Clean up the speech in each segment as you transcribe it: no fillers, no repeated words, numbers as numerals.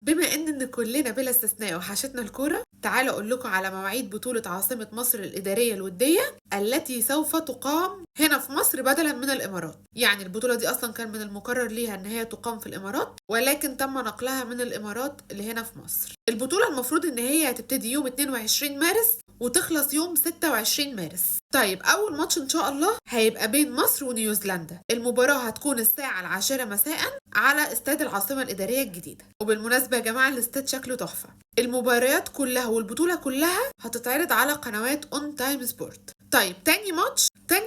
بما ان كلنا بلا استثناء وحشتنا الكوره، تعالوا اقول لكم على مواعيد بطوله عاصمه مصر الاداريه الوديه التي سوف تقام هنا في مصر بدلا من الامارات. يعني البطوله دي اصلا كان من المقرر ليها ان هي تقام في الامارات، ولكن تم نقلها من الامارات لهنا في مصر. البطوله المفروض ان هي هتبتدي يوم 22 مارس وتخلص يوم 26 مارس. طيب اول ماتش ان شاء الله هيبقى بين مصر ونيوزيلندا. المباراه هتكون الساعه 10 مساء على استاد العاصمه الاداريه الجديده. وبالمناسبه يا جماعه الاستاد شكله تحفه. المباريات كلها والبطوله كلها هتتعرض على قنوات اون تايم سبورت. طيب تاني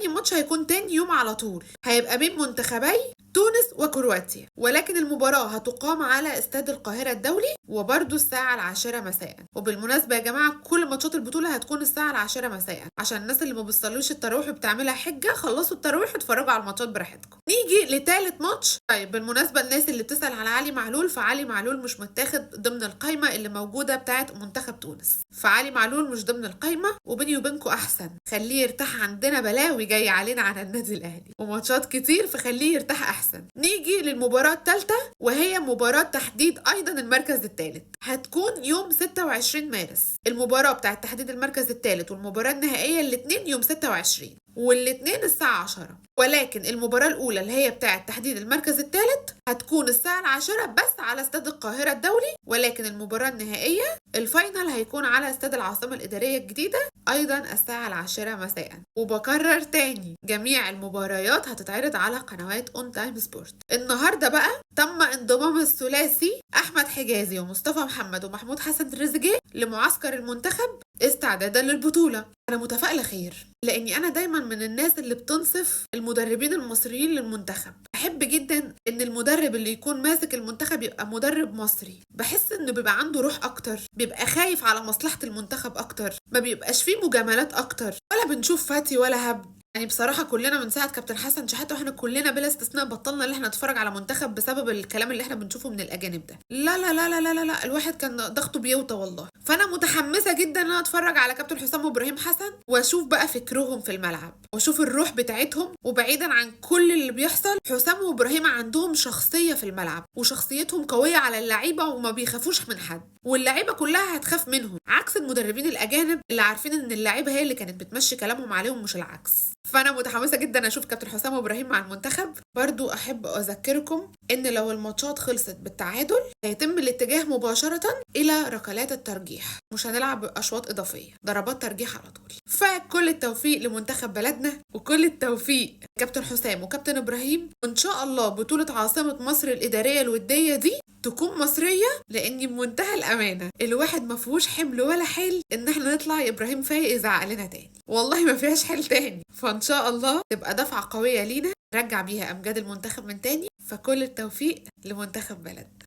ماتش هيكون تاني يوم على طول، هيبقى بين منتخبي تونس وكرواتيا، ولكن المباراة هتقام على استاد القاهرة الدولي وبرده الساعة 10 مساء. وبالمناسبة يا جماعة كل ماتشات البطولة هتكون الساعة 10 مساء، عشان الناس اللي ما بيصلوش التراويح بتعملها حجة، خلصوا التراويح واتفرجوا على الماتشات براحتكم. نيجي لتالت ماتش. طيب بالمناسبة الناس اللي بتسأل على علي معلول، فعلي معلول مش متاخد ضمن القايمة اللي موجودة بتاعت منتخب تونس، فعلي معلول مش ضمن القايمة. وبيني وبينكم أحسن خليه يرتاح، عندنا بلاوي جاي علينا على النادي الأهلي وماتشات كتير، فخليه يرتاح أحسن. نيجي للمباراة الثالثة وهي مباراة تحديد أيضا المركز الثالث، هتكون يوم 26 مارس. المباراة بتاعت تحديد المركز الثالث والمباراة النهائية الاثنين يوم 26 والاثنين الساعة 10، ولكن المباراة الأولى اللي هي بتاعت تحديد المركز الثالث هتكون الساعة 10 بس على استاد القاهرة الدولي، ولكن المباراة النهائية الفاينل هيكون على استاد العاصمة الإدارية الجديدة أيضا الساعة 10 مساء. وبكرر تاني جميع المباريات هتتعرض على قنوات اون تايم سبورت. النهاردة بقى تم انضمام الثلاثي أحمد حجازي ومصطفى محمد ومحمود حسن تريزيجيه لمعسكر المنتخب استعدادا للبطولة. أنا متفائلة خير، لأني أنا دايما من الناس اللي بتنصف المدربين المصريين للمنتخب. بحب جدا إن المدرب اللي يكون ماسك المنتخب يبقى مدرب مصري، بحس إنه بيبقى عنده روح أكتر، بيبقى خايف على مصلحة المنتخب أكتر، ما بيبقاش فيه مجاملات أكتر، ولا بنشوف فاتي ولا هبد. يعني بصراحة كلنا من ساعة كابتن حسن شحاتة واحنا كلنا بلا استثناء بطلنا ان احنا نتفرج على منتخب بسبب الكلام اللي احنا بنشوفه من الاجانب ده. لا لا لا لا لا لا, لا. الواحد كان ضغطه بيوطى والله. فانا متحمسة جدا ان انا اتفرج على كابتن حسام وابراهيم حسن واشوف بقى فكرهم في الملعب واشوف الروح بتاعتهم. وبعيدا عن كل اللي بيحصل، حسام وابراهيم عندهم شخصية في الملعب وشخصيتهم قوية على اللعيبة وما بيخافوش من حد، واللعيبة كلها هتخاف منهم، عكس المدربين الاجانب اللي عارفين ان اللعيبة هي اللي كانت بتمشي كلامهم عليهم مش العكس. فانا متحمسه جدا اشوف كابتن حسام وابراهيم مع المنتخب. برضو احب اذكركم ان لو الماتشات خلصت بالتعادل هيتم الاتجاه مباشره الى ركلات الترجيح، مش هنلعب اشواط اضافيه، ضربات ترجيح على طول. فكل التوفيق لمنتخب بلدنا وكل التوفيق كابتن حسام وكابتن ابراهيم، وان شاء الله بطوله عاصمه مصر الاداريه الوديه دي تكون مصريه، لاني بمنتهى الامانه الواحد ما فيهوش حمل ولا حيل ان احنا نطلع ابراهيم فايق يزعق لنا تاني، والله ما فيهاش حيل تاني. فان شاء الله تبقى دفعه قويه لينا نرجع بيها امجاد المنتخب من تاني. فكل التوفيق لمنتخب بلد.